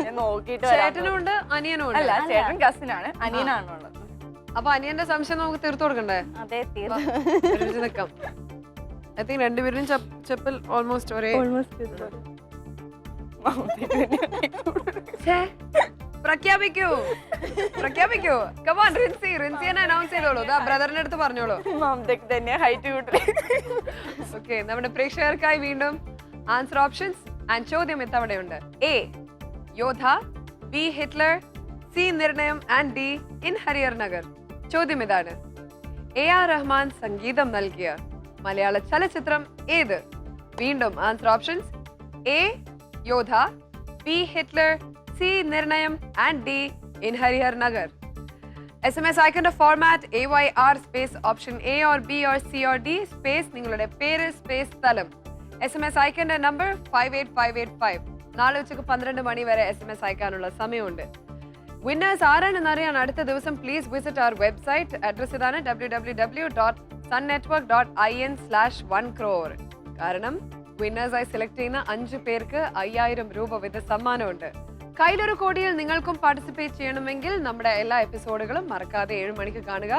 ഞാൻ നോക്കിയിട്ട് ചേട്ടനും ഉണ്ട് അനിയനും ഉണ്ട്. അല്ല, ചേട്ടൻ കസിനാണ്, അനിയനാണുള്ളത്. അപ്പൊ അനിയന്റെ സംശയം നമുക്ക് തീർത്തു കൊടുക്കണ്ടേ? അതെ, ഒരുമിച്ച് നിക്കാം. ഐ തിങ്ക് രണ്ടുപേരും ചെപ്പൽ ഓൾമോസ്റ്റ് ഒരേ. പ്രഖ്യാപിക്കൂ പ്രഖ്യാപിക്കൂ. കമാൻ റിൻസിയെ അനൗൺസ് ചെയ്തോളൂ. ബ്രദറിന്റെ അടുത്ത് പറഞ്ഞോളൂ. തന്നെ ഹൈറ്റ് കൂട്ടി. ഓക്കെ, നമ്മുടെ പ്രേക്ഷകർക്കായി വീണ്ടും ആൻസർ ഓപ്ഷൻസ് ആൻഡ് ചോദ്യം ഇത്തവണയുണ്ട്. A Yoddha, B Hitler, C Nirnayam and D in Harihar Nagar. ചോദ്യം ഇതാണ്: AR റഹ്മാൻ സംഗീതം നൽകിയ മലയാള ചലച്ചിത്രം ഏത്? വീണ്ടും answer options: A Yoddha, B Hitler, C Nirnayam and D in Harihar Nagar. SMS അയക്കേണ്ട format AYR space option A or B or C or D space നിങ്ങളുടെ പേര് സ്പേസ് സ്ഥലം. SMS അയക്കേണ്ട നമ്പർ 58585. നാളെ ഉച്ചക്ക് 12 മണി വരെ SMS അയക്കാനുള്ള സമയമുണ്ട്. വിന്നേഴ്സ് ആരാണെന്ന് അറിയാൻ അടുത്ത ദിവസം please visit our website. Address ഇതാണ് www.sunnetwork.in/1crore. കാരണം വിന്നേഴ്സായി സെലക്ട് ചെയ്യുന്ന 5 പേർക്ക് 5000 രൂപ വീത സമ്മാനമുണ്ട്. കയ്യിലൊരു കോടിയിൽ നിങ്ങൾക്കും പാർട്ടിസിപ്പേറ്റ് ചെയ്യണമെങ്കിൽ നമ്മുടെ എല്ലാ എപ്പിസോഡുകളും മറക്കാതെ 7 മണിക്ക് കാണുക.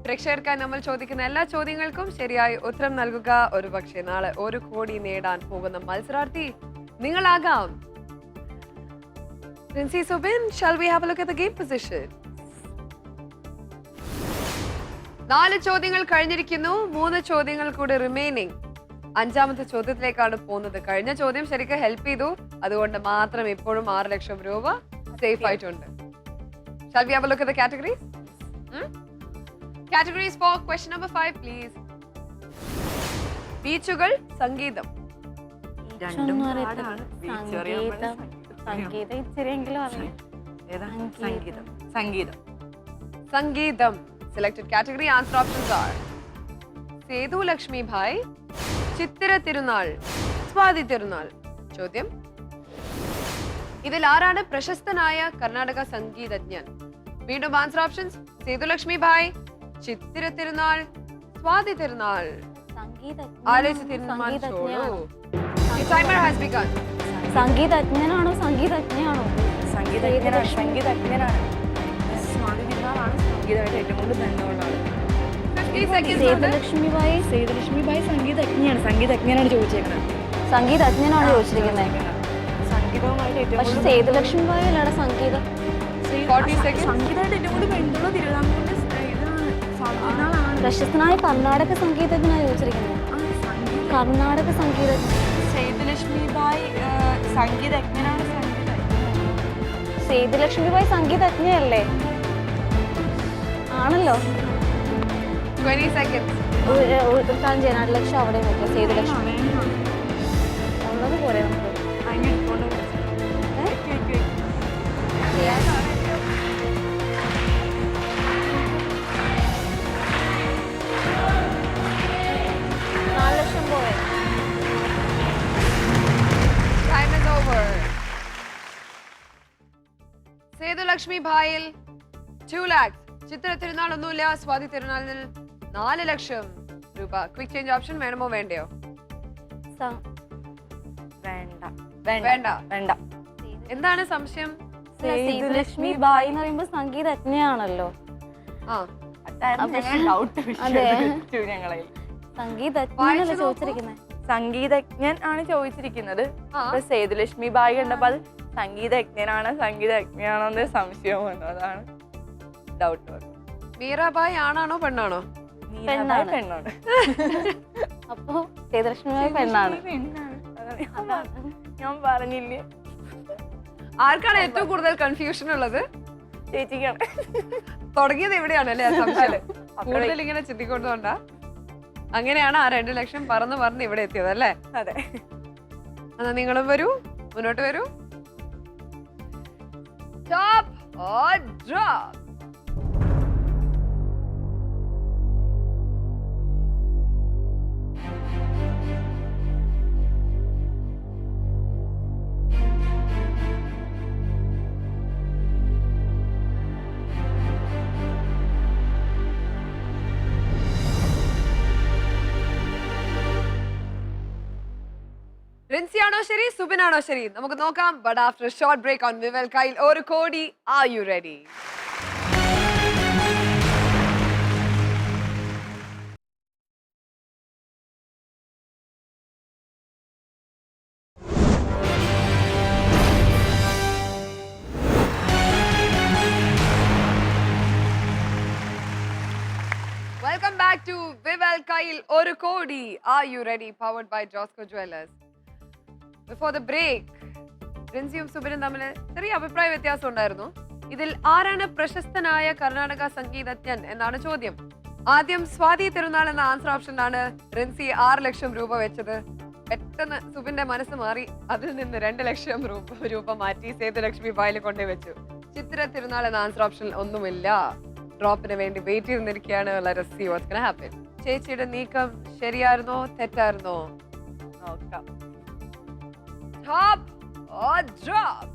പ്രേക്ഷകർക്കായി നമ്മൾ ചോദിക്കുന്ന എല്ലാ ചോദ്യങ്ങൾക്കും ശരിയായി ഉത്തരം നൽകുക. ഒരു പക്ഷേ നാളെ 1 കോടി നേടാൻ പോകുന്ന മത്സരാർത്ഥി നിങ്ങളാകാം. Rinsi Subin, shall we have a look at the game position? 4 ചോദ്യങ്ങൾ കഴിഞ്ഞിരിക്കുന്നു. 3 ചോദ്യങ്ങൾ കൂടി റിമൈനിങ്. 5ാമത്തെ ചോദ്യത്തിലേക്കാണ് പോകുന്നത്. കഴിഞ്ഞ ചോദ്യം ശരിക്കും ഹെൽപ്പ് ചെയ്തു, അതുകൊണ്ട് മാത്രം ഇപ്പോഴും 6 ലക്ഷം രൂപ സേഫ് ആയിട്ടുണ്ട്. Shall we have a look at the categories? Categories for question number 5, please. ബീച്ചുകൾ, സംഗീതം. സംഗീതം. Selected category answer options are Sethu Lakshmi Bhai, Chithira Thirunal, Swathi തിരുനാൾ. ചോദ്യം: ഇതിൽ ആരാണ് പ്രശസ്തനായ കർണാടക സംഗീതജ്ഞൻ? വീണ്ടും ആൻസർ ഓപ്ഷൻസ്: സേതു ലക്ഷ്മി ഭായ്, ചിത്തിര തിരുനാൾ, സ്വാതി തിരുനാൾ. ആലോചിച്ച് തീരുമാനിച്ചോളൂ. Timer has begun. സംഗീതജ്ഞനാണോ സംഗീതജ്ഞയാണോ? സംഗീതജ്ഞനാണ്. സ്വാതി തിരുനാളാണ് സംഗീതമായിട്ട് ഏറ്റവും കൂടുതൽ ബന്ധമുള്ള ആള്. സേതുലക്ഷ്മി ബായി സംഗീതജ്ഞനാണ്. സംഗീതജ്ഞനാണ് ചോദിച്ചേക്കുന്നത്. സംഗീതജ്ഞനാണ് ചോദിച്ചിരിക്കുന്നത്. സംഗീതവുമായിട്ട് ഏറ്റവും പക്ഷെ സേതുലക്ഷ്മി ബായി അല്ലാതെ സംഗീതം. 40 seconds. സംഗീതമായിട്ട് ഏറ്റവും കൂടുതൽ ബന്ധമുള്ള തിരുവിതാംകൂറിന്റെ ഇതാണ്. പ്രശസ്തനായ കർണാടക സംഗീതജ്ഞനാണ് ചോദിച്ചിരിക്കുന്നത്. കർണാടക സംഗീതജ്ഞൻ സേതുലക്ഷ്മി ബായി സംഗീതജ്ഞനാണ്. സേതുലക്ഷ്മി ബായി സംഗീതജ്ഞയല്ലേ? ആണല്ലോ. 20 seconds. ഒരു കാര്യം ചെയ്യാൻ 2 ലക്ഷം അവിടെ വെക്കാം. സേതുലക്ഷ്മി ഉള്ളത് പോലെ നമുക്ക് സേതുലക്ഷ്മി ഭായിൽ 2 lakhs. ചിത്ര തിരുനാൾ ഒന്നുമില്ല. സ്വാതി തിരുനാളിൽ 4 ലക്ഷം രൂപ. ക്വിക്ക് ചേഞ്ച് ഓപ്ഷൻ വേണമോ വേണ്ടയോ? വേണ്ട. എന്താണ് സംശയം? സേതുലക്ഷ്മി ബായി എന്ന് പറയുമ്പോ സംഗീതജ്ഞയാണല്ലോ. സംഗീതജ്ഞനല്ലേ ചോദിച്ചിരിക്കുന്നത്? സംഗീതജ്ഞൻ ആണ് ചോദിച്ചിരിക്കുന്നത്. സേതുലക്ഷ്മി ബായി കണ്ടപ്പോ അത് സംഗീതജ്ഞനാണോ എന്ന് സംശയം വന്നു. അതാണ് ഡൗട്ട് വന്നു. മീരാബായി ആണാണോ പെണ്ണാണോ? പെണ്ണാണ്. അപ്പൊ സേതുലക്ഷ്മി ബായി പെണ്ണാണ്. ഞാൻ പറഞ്ഞില്ലേ. ആർക്കാണ് ഏറ്റവും കൂടുതൽ കൺഫ്യൂഷൻ ഉള്ളത്? ചേച്ചിക്കാണ്. തുടങ്ങിയത് എവിടെയാണ് അല്ലേ സംശയം? കൂടുതൽ ഇങ്ങനെ ചിന്തിക്കൊണ്ടുകൊണ്ടാ. അങ്ങനെയാണ് ആ 2 ലക്ഷം പറന്ന് ഇവിടെ എത്തിയത് അല്ലേ? അതെ. എന്നാ നിങ്ങളും വരൂ, മുന്നോട്ട് വരൂ. Top or drop? റിൻസി ആണോ ശരി, സുബിൻ ആണോ ശരി? നമുക്ക് നോക്കാം. But after short break on വിവൽ കൈൽ ഒരു കോടി. Are you ready? Welcome back to Vival Kail Oru Kodi. Are you ready? Powered by Josco Jewelers. Before the break, റിൻസിയും സുബിനും തമ്മിൽ ചെറിയ അഭിപ്രായ വ്യത്യാസം ഉണ്ടായിരുന്നു. ഇതിൽ ആരാണ് പ്രശസ്തനായ കർണാടക സംഗീതജ്ഞൻ എന്നാണ് ചോദ്യം. ആദ്യം സ്വാതി തിരുനാൾ എന്ന ആൻസർ ഓപ്ഷനിലാണ് റിൻസി 6 ലക്ഷം രൂപ വെച്ചത്. പെട്ടെന്ന് സുബിന്റെ മനസ്സ് മാറി അതിൽ നിന്ന് 2 ലക്ഷം രൂപ മാറ്റി സേതുലക്ഷ്മി ബായിൽ കൊണ്ടേ വെച്ചു. ചിത്ര തിരുനാൾ എന്ന ആൻസർ ഓപ്ഷനിൽ ഒന്നുമില്ല. ഡ്രോപ്പിന് വേണ്ടി വെയിറ്റ് ചെയ്തിരിക്കുകയാണ്. ചേച്ചിയുടെ നീക്കം ശരിയായിരുന്നോ തെറ്റായിരുന്നോ നോക്കാം. Top or drop?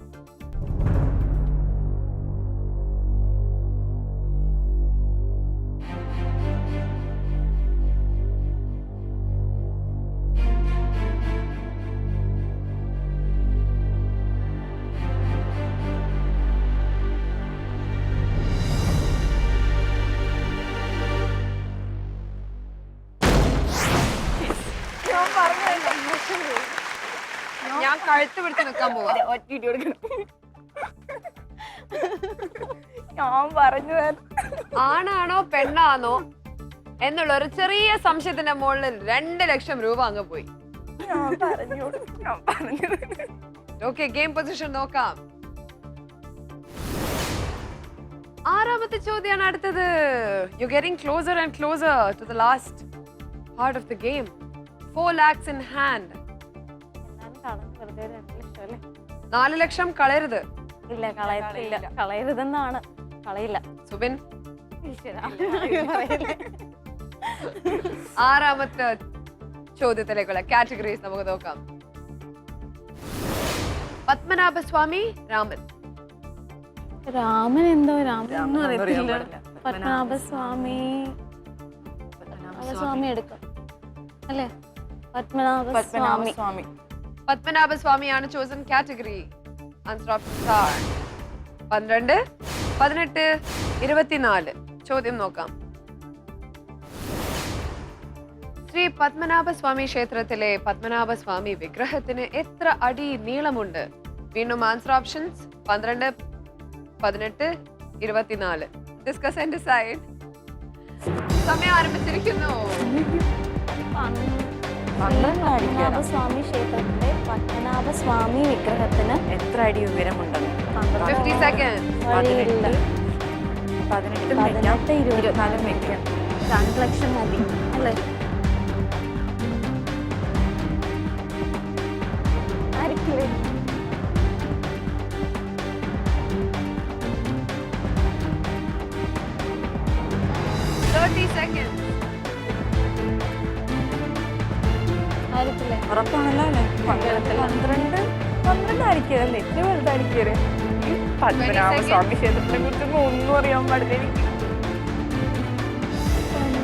ഞാൻ കഴുത്ത് പിടിച്ച് നിൽക്കാൻ പോവാ. ഞാൻ പറഞ്ഞു ആണാണോ പെണ്ണാണോ എന്നുള്ള ഒരു ചെറിയ സംശയത്തിന്റെ മുകളിൽ 2 ലക്ഷം രൂപ അങ്ങ് പോയി. ഓക്കെ, ഗെയിം പൊസിഷൻ നോക്കാം. 6ാമത്തെ ചോദ്യമാണ് അടുത്തത്. You getting closer and closer to the last part of the game. 4 lakhs in hand. 4 ലക്ഷം കളയരുത്. ഇല്ല, കളയത്തില്ല. കളയരുതെന്നാണ്. കളയില്ല. സുബിൻ, 6ാമത്തെ ചോദ്യത്തിലേക്കുള്ള കാറ്റഗറീസ് നമുക്ക് നോക്കാം. പത്മനാഭസ്വാമി, രാമൻ. രാമൻ എന്തോ രാമൻ അറിയത്തില്ല. പത്മനാഭസ്വാമി എടുക്കാം അല്ലേ? പത്മനാഭസ്വാമി. പത്മനാഭസ്വാമിയാണ് chosen category. Answer options are 12, 18, 24. ചോദ്യം നോക്കാം. ശ്രീ പത്മനാഭസ്വാമി ക്ഷേത്രത്തിലെ പത്മനാഭസ്വാമി വിഗ്രഹത്തിന് എത്ര അടി നീളമുണ്ട്? വീണ്ടും answer options 12, 18, 24. Discuss and decide. സമയം ആരംഭിച്ചിരിക്കുന്നു. പത്മനാഭസ്വാമി ക്ഷേത്രത്തിലെ പത്മനാഭസ്വാമി വിഗ്രഹത്തിന് എത്ര അടി ഉയരമുണ്ടെന്ന്? 50 seconds. 18, 18, 24 വെക്കാം. 2 ലക്ഷം മതി അല്ലേ? ആയിരിക്കില്ലേ? ഉറപ്പാണല്ലോ അല്ലേ? 12 ആയിരിക്കും അല്ലേ? എത്ര വലുതായിരിക്കും ഈ പത്മനാഭസ്വാമി ക്ഷേത്രത്തിനെ കുറിച്ചൊന്നും ഒന്നും അറിയാൻ പാടില്ല എനിക്ക്.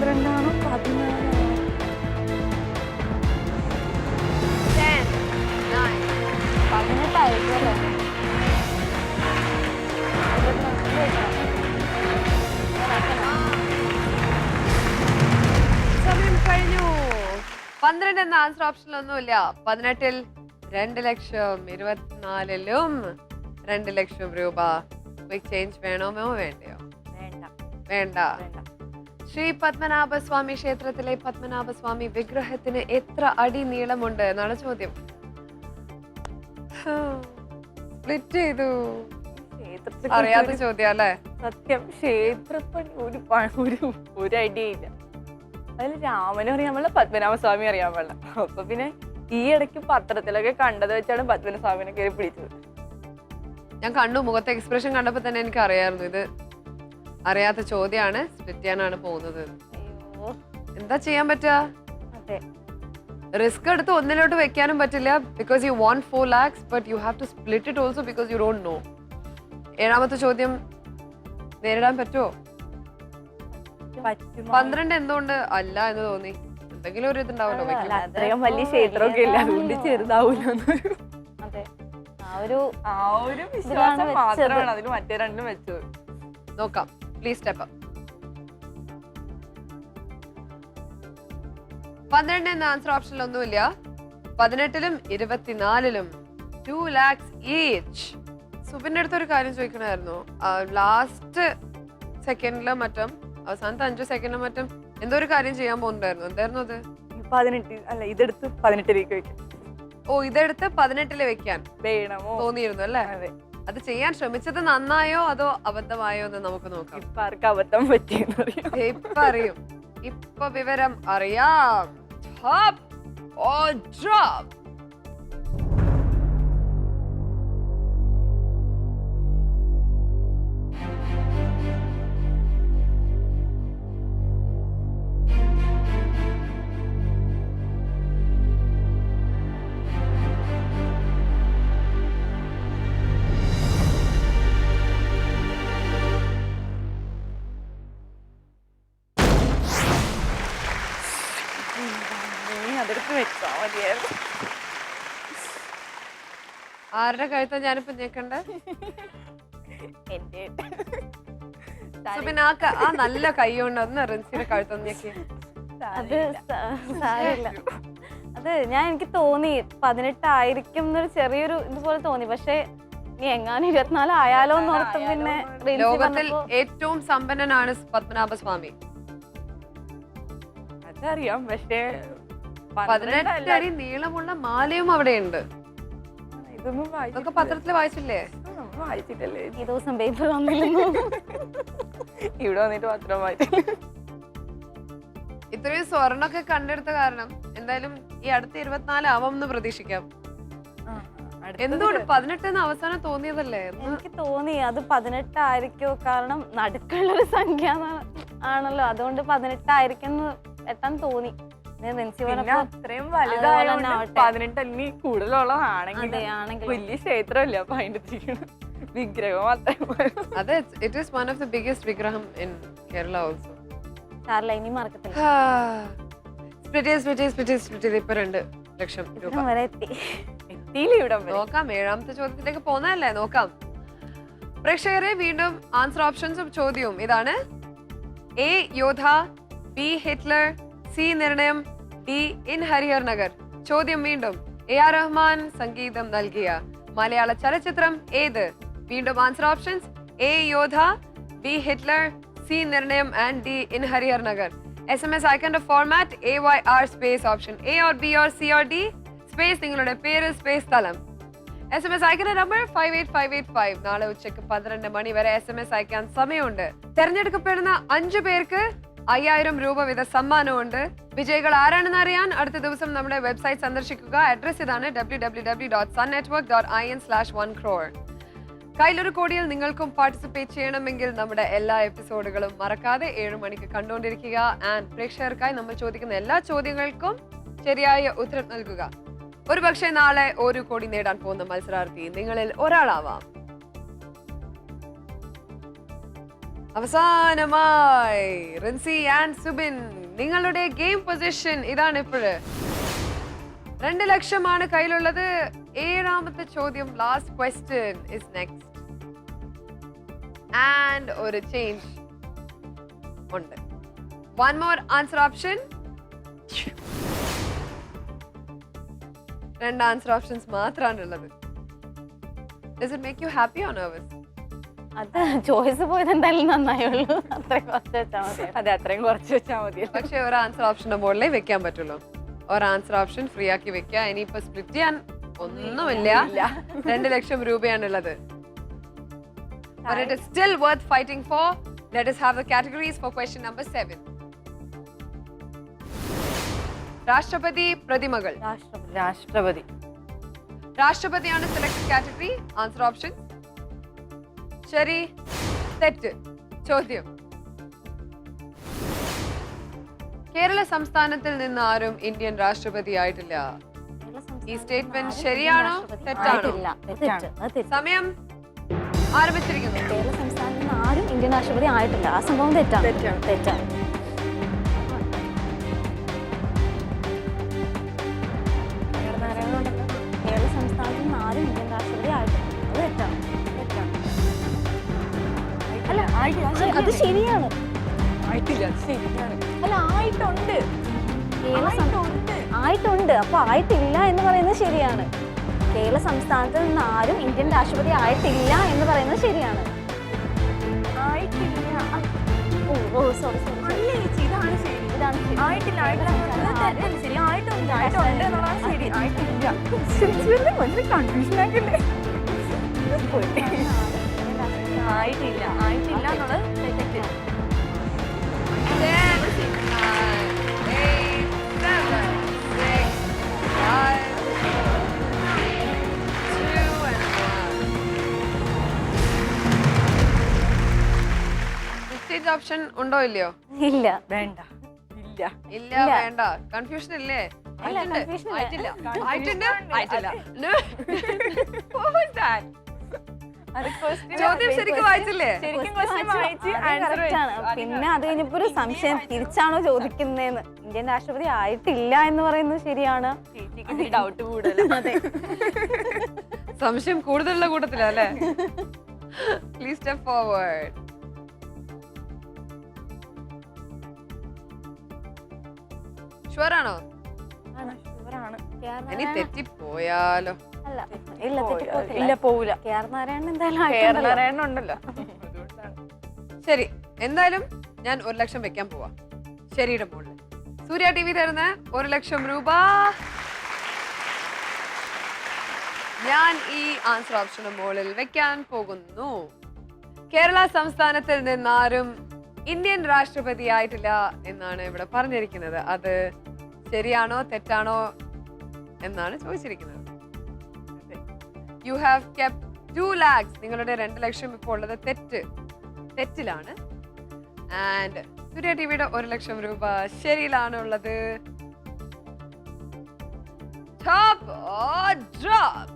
12 ആണോ 14 ആണോ? 10, 9. 18 ആയിരിക്കും അല്ലേ? സമയം കഴിഞ്ഞു. 12 എന്ന ആൻസർ ഓപ്ഷനിലൊന്നുമില്ല. 18-ൽ 2 ലക്ഷം, 24-ലും 2 ലക്ഷം രൂപ. ക്വിക്ക് ചേഞ്ച് വേണമോ വേണ്ടയോ? വേണ്ട. ശ്രീ പത്മനാഭസ്വാമി ക്ഷേത്രത്തിലെ പത്മനാഭസ്വാമി വിഗ്രഹത്തിന് എത്ര അടി നീളമുണ്ട് എന്നാണ് ചോദ്യം. സ്പ്ലിറ്റ് ചെയ്തു. അറിയാത്ത ചോദ്യം അല്ലേ? സത്യം, ക്ഷേത്രപ്പണി ഒരു ഐഡിയ ഇല്ല. അതിൽ രാമനും അറിയാൻ പാടില്ല, പത്മനാഭസ്വാമി അറിയാൻ പാടില്ല. അപ്പൊ പിന്നെ ഈ ഇടയ്ക്ക് പത്രത്തിലൊക്കെ കണ്ടത് വെച്ചാണ് പത്മനാഭസ്വാമിനെ കയറി പിടിച്ചത്. ഞാൻ കണ്ടു, മുഖത്തെ എക്സ്പ്രഷൻ കണ്ടപ്പോ തന്നെ എനിക്ക് അറിയായിരുന്നു ഇത് അറിയാത്ത ചോദ്യമാണ്, സ്പ്ലിറ്റ് ചെയ്യാനാണ് പോകുന്നത്. എന്താ ചെയ്യാൻ പറ്റുക? റിസ്ക് എടുത്ത് ഒന്നിലോട്ട് വെക്കാനും പറ്റില്ല. Because you want 4 lakhs but you have to split it also because you don't know. 7ാമത്തെ ചോദ്യം നേരിടാൻ പറ്റുമോ? 12 എന്തുകൊണ്ട് അല്ല എന്ന് തോന്നി? എന്തെങ്കിലും ഒരു ഇതുണ്ടാവല്ലോ അല്ല, വെക്കുമ്പോ. അത്രയും വലിയ ക്ഷേത്രമൊക്കെ ഇല്ല, അതുകൊണ്ട് ചെറുതാവൂല. അതെ ആ ഒരു വിശ്വാസം മാത്രമാണ് അതിൽ മറ്റേ രണ്ടും വെച്ചത്. നോക്കാം, പ്ലീസ് സ്റ്റെപ്പ് അപ്പ്. 12 എന്ന ആൻസർ ഓപ്ഷനിൽ ഒന്നുമില്ല. 18-ലും 24-ലും 2 lakhs each. സുബിന്റെ അടുത്ത് ഒരു കാര്യം ചോദിക്കണമായിരുന്നു. ലാസ്റ്റ് സെക്കൻഡിലോ മറ്റും അവസാനത്തെ 5 സെക്കൻഡിലും മറ്റും എന്തോ ഒരു കാര്യം ചെയ്യാൻ പോകുന്നുണ്ടായിരുന്നു. എന്തായിരുന്നു അത്? 18 അല്ല, ഇതെടുത്ത് 18ലേക്ക് വെക്കും. ഓ, ഇതെടുത്ത് 18-ല് വെക്കാൻ വേണമോ തോന്നിയിരുന്നു അല്ലേ? അതെ. അത് ചെയ്യാൻ ശ്രമിച്ചത് നന്നായോ അതോ അബദ്ധമായോ എന്ന് നമുക്ക് നോക്കാം. ഇപ്പൊ ആർക്ക് അബദ്ധം പറ്റിയെന്ന് അറിയാം. ഇപ്പൊ അറിയും, ഇപ്പൊ വിവരം അറിയാം. Top or drop? അതെടുത്ത് വെച്ചാ മതിയായിരുന്നു. ആരുടെ കഴുത്ത ഞാനിപ്പോ ഞെക്കണ്ട? എന്റെ പിന്നെ ആ നല്ല കൈ കൊണ്ട് ഒന്ന് റിൻസിയുടെ കഴുത്തൊന്ന് ഞെക്കി. അത് സാരമില്ല. അത് എനിക്ക് തോന്നി 18 ആയിരിക്കും എന്നൊരു ചെറിയൊരു ഇതുപോലെ തോന്നി. പക്ഷെ നീ എങ്ങാനും 24 ആയാലോ എന്ന് ഓർത്ത് പിന്നെ ലോകത്തിൽ ഏറ്റവും സമ്പന്നനാണ് പത്മനാഭസ്വാമി. അതറിയാം, പക്ഷേ 18 അടി നീളമുള്ള മാലയും അവിടെയുണ്ട്. ഇതൊന്നും ഇതൊക്കെ പത്രത്തിൽ വായിച്ചില്ലേ? വായിച്ചിട്ടല്ലേ. ഈ ദിവസം പേപ്പർ വന്നില്ലെന്നോ? ഇവിടെ വന്നിട്ട് പത്രം വായിച്ചില്ല. ഇത്രയും സ്വർണ്ണൊക്കെ കണ്ടെടുത്ത കാരണം എന്തായാലും ഈ അടുത്ത 24 ആവാമെന്ന് പ്രതീക്ഷിക്കാം. എന്തുകൊണ്ട് 18 അവസാനം തോന്നിയതല്ലേ? എനിക്ക് തോന്നി അത് 18 ആയിരിക്കോ, കാരണം നടുക്കുള്ളൊരു സംഖ്യ ആണല്ലോ, അതുകൊണ്ട് 18 ആയിരിക്കും എത്താൻ തോന്നി. അത്രയും വലുതായോണ്ട് 18 അല്ലെങ്കിൽ കൂടുതലുള്ളതാണെങ്കിൽ വലിയ ക്ഷേത്രമല്ല അപ്പൊ അതിന്റെ വിഗ്രഹം അത്രയും. അതെ, it is one of the biggest വിഗ്രഹം ഇൻ കേരള ഓൾസോ. ഇനി മറക്കത്തില്ല. ഇപ്പൊ 2 ലക്ഷം രൂപ വരെ എത്തി. നോക്കാം, 7ാമത്തെ ചോദ്യത്തിലേക്ക് പോന്നതല്ലേ, നോക്കാം. പ്രേക്ഷകരെ, വീണ്ടും ആൻസർ ഓപ്ഷൻസും ചോദ്യവും ഇതാണ്. A Yoddha, B Hitler, C നിർണയം, ഡി ഇൻ ഹരിഹർ നഗർ. ചോദ്യം വീണ്ടും, AR റഹ്മാൻ സംഗീതം നൽകിയ മലയാള ചലച്ചിത്രം ഏത്? വീണ്ടും answer options: A Yoddha, B Hitler, C Nirnayam and D in Harihar Nagar. SMS അയക്കേണ്ട format AYR space option A or B or C or D space നിങ്ങളുടെ പേര് സ്പേസ് സ്ഥലം. SMS അയക്കുന്ന നമ്പർ 58585. നാളെ ഉച്ചയ്ക്ക് 12 മണി വരെ SMS അയക്കാൻ സമയമുണ്ട്. തെരഞ്ഞെടുക്കപ്പെടുന്ന 5 പേർക്ക് 5000 രൂപ വീത സമ്മാനമുണ്ട്. വിജയികൾ ആരാണെന്ന് അറിയാൻ അടുത്ത ദിവസം നമ്മുടെ വെബ്സൈറ്റ് സന്ദർശിക്കുക. അഡ്രസ് ഇതാണ് www.sunnetwork.in/1crore. കയ്യിലൊരു കോടിയിൽ നിങ്ങൾക്കും പാർട്ടിസിപ്പേറ്റ് ചെയ്യണമെങ്കിൽ നമ്മുടെ എല്ലാ എപ്പിസോഡുകളും മറക്കാതെ 7 മണിക്ക് കണ്ടുകൊണ്ടിരിക്കുക. ആൻഡ് പ്രേക്ഷകർക്കായി നമ്മൾ ചോദിക്കുന്ന എല്ലാ ചോദ്യങ്ങൾക്കും ശരിയായ ഉത്തരം നൽകുക. ഒരു പക്ഷേ നാളെ 1 കോടി നേടാൻ പോകുന്ന മത്സരാർത്ഥി നിങ്ങളിൽ ഒരാളാവാം. അവസാനമായി റിൻസി ആൻഡ് സുബിൻ, നിങ്ങളുടെ ഗെയിം പൊസിഷൻ ഇതാണ്. ഇപ്പോഴ് 2 ലക്ഷമാണ് കയ്യിലുള്ളത്. 7ാമത്തെ ചോദ്യം, last question is next. And ഒരു ചേഞ്ച് ഉണ്ട്. 1 more answer option. 2 answer options മാത്രമാണുള്ളത്. Does it make you happy or nervous? അത് ചോയ്സ് പോയത് എന്തായാലും നന്നായുള്ളൂ. അത്രയും കുറച്ച് വെച്ചാൽ മതി. അതെ, അത്രയും കുറച്ച് വെച്ചാൽ മതി. പക്ഷെ ഒരു ആൻസർ ഓപ്ഷന്റെ മുകളിലേ വെക്കാൻ പറ്റുള്ളൂ. ഒരു ആൻസർ ഓപ്ഷൻ ഫ്രീ ആക്കി വെക്കുക. ഇനിയിപ്പോ സ്പ്ലിറ്റ് ചെയ്യാൻ ഒന്നുമില്ല. 2 ലക്ഷം രൂപയാണുള്ളത്. But it is still worth fighting for. Let us have the categories for question number 7. രാഷ്ട്രപതി പ്രതിമകൾ. രാഷ്ട്രപതി. രാഷ്ട്രപതിയാണ് സെലക്ടഡ് കാറ്റഗറി. ആൻസർ ഓപ്ഷൻ ശരി, തെറ്റ്. ചോദ്യം, കേരള സംസ്ഥാനത്തിൽ നിന്ന് ആരും ഇന്ത്യൻ രാഷ്ട്രപതി ആയിട്ടില്ല. ഈ സ്റ്റേറ്റ്മെന്റ് ശരിയാണോ തെറ്റാണോ? സമയം ആരംഭിച്ചിരിക്കുന്നു. കേരള സംസ്ഥാനത്ത് നിന്ന് ആരും ഇന്ത്യൻ രാഷ്ട്രപതി ആയിട്ടില്ല. ആ സംഭവം തെറ്റാണ്. അത് ശരിയാണ്. ആയിട്ടില്ല, അത് ശരിയാണ്. അല്ല, ആയിട്ടുണ്ട്. ആയിട്ടുണ്ട്. അപ്പൊ ആയിട്ടില്ല എന്ന് പറയുന്നത് ശരിയാണ്. കേരള സംസ്ഥാനത്ത് നിന്ന് ആരും ഇന്ത്യൻ രാഷ്ട്രപതി ആയിട്ടില്ല എന്ന് പറയുന്നത് ശരിയാണ്. ആയിട്ടില്ല. ഓ സോറി സോറി. അല്ല ചേച്ചി, ഇതാണ് ശരി. ഇതാണ് ശരി. ആയിട്ടില്ല, ആയിട്ടില്ല. അത് തെറ്റല്ല, ശരി. ആയിട്ടുണ്ട്, ആയിട്ടുണ്ട് എന്നുള്ളതാണ് ശരി. ആയിട്ടില്ല. ശരി, മനസ്സിൽ കൺഫ്യൂഷൻ ആക്കല്ലേ. ആയിട്ടില്ല, ആയിട്ടില്ല എന്നുള്ളത് തെറ്റ്. 10, 9, 8, 7, 6, 5, 2, and 1. സ്റ്റേജ് ഓപ്ഷൻ ഉണ്ടോ ഇല്ലയോ? ഇല്ല. വേണ്ട, ഇല്ല. ഇല്ല, വേണ്ട. കൺഫ്യൂഷൻ ഇല്ലേ? ഇല്ല, ആയിട്ടുണ്ട്, confusion ഇല്ല. ആയിട്ടില്ല, ആയിട്ടുണ്ട്, ആയിട്ടില്ല. What was that? അത് question ചോദ്യം ശരിക്കും വായിച്ചില്ലേ? ശരിക്കും question വായിച്ച് അത് answer correct ആണ്. വെച്ചു. പിന്നെ അത് കഴിഞ്ഞപ്പോ ഒരു സംശയം, തിരിച്ചാണോ ചോദിക്കുന്നതെന്ന്. ഇന്ത്യൻ രാഷ്ട്രപതി ആയിട്ടില്ല എന്ന് പറയുന്നത് ശരിയാണ്. ചേച്ചിക്ക് ഡൗട്ട് കൂടുതൽ. സംശയം കൂടുതലുള്ള കൂട്ടത്തിലാ അല്ലേ? Please step forward. ഷുവറാണോ? ഇനി തെറ്റിപ്പോയാലോ? അല്ല, ഇല്ല, തെറ്റിപ്പോകത്തില്ല. ഇല്ല, പോവില്ല. KR നാരായണൻ എന്തായാലും കേരള ഉണ്ടല്ലോ. ശരി, എന്തായാലും ഞാൻ 1 ലക്ഷം വെക്കാൻ പോവാ ശരിയുടെ മുകളിൽ. സൂര്യ TV തരുന്ന 1 ലക്ഷം രൂപ ഞാൻ ഈ ആൻസർ ഓപ്ഷന് മുകളിൽ വെക്കാൻ പോകുന്നു. കേരള സംസ്ഥാനത്തിൽ നിന്നാരും ഇന്ത്യൻ രാഷ്ട്രപതി ആയിട്ടില്ല എന്നാണ് ഇവിടെ പറഞ്ഞിരിക്കുന്നത്. അത് ശരിയാണോ തെറ്റാണോ എന്നാണ് ചോദിച്ചിരിക്കുന്നത്. You have kept 2 lakhs. നിങ്ങളുടെ 2 ലക്ഷം ഇപ്പോൾ ഉള്ളത് തെറ്റിലാണ്. ആൻഡ് സൂര്യ ടിവിയുടെ 1 ലക്ഷം രൂപ ശരിയിലാണ് ഉള്ളത്. Top or drop?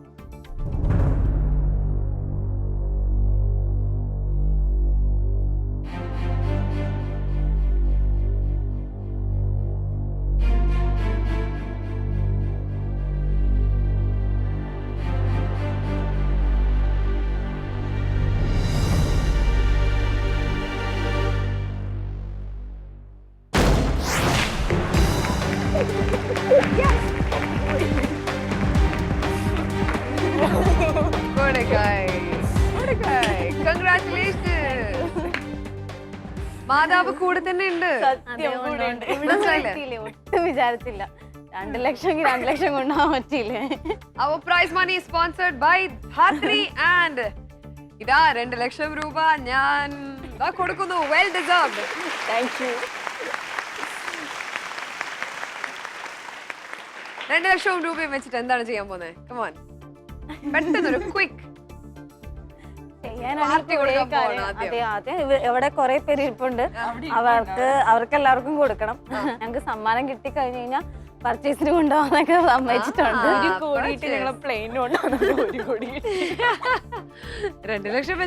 മാതാവ് കൂടെ തന്നെ ഉണ്ട്. സത്യം കൂടെ ഉണ്ട്. ഒട്ടും വിചാരിച്ചില്ല 2 ലക്ഷം 2 ലക്ഷം കൊണ്ടുപോകാൻ പറ്റിയില്ലേ. Our prize money is sponsored by Dhatri and ഇതാ 2 ലക്ഷം രൂപ ഞാൻ കൊടുക്കുന്നു. Well deserved. Thank you. 2 ലക്ഷം രൂപയും വെച്ചിട്ട് എന്താണ് ചെയ്യാൻ പോകുന്നത്? കമോൺ, പെട്ടെന്നൊരു ക്വിക്ക്. പാർട്ടി കൊടുക്കാൻ പോകണം ആദ്യം. അതെ, ആദ്യം ഇവിടെ കുറെ പേര് ഇരിപ്പുണ്ട്. അവർക്ക് എല്ലാവർക്കും കൊടുക്കണം. ഞങ്ങൾക്ക് സമ്മാനം കിട്ടി കഴിഞ്ഞു കഴിഞ്ഞാൽ പർച്ചേസിന് കൊണ്ടുപോകാനൊക്കെ സമ്മതിച്ചിട്ടുണ്ട്. 1 കോടി ഞങ്ങളെ പ്ലെയിനിൽ കൊണ്ടുവന്നു. 1 കോടി 2 ലക്ഷം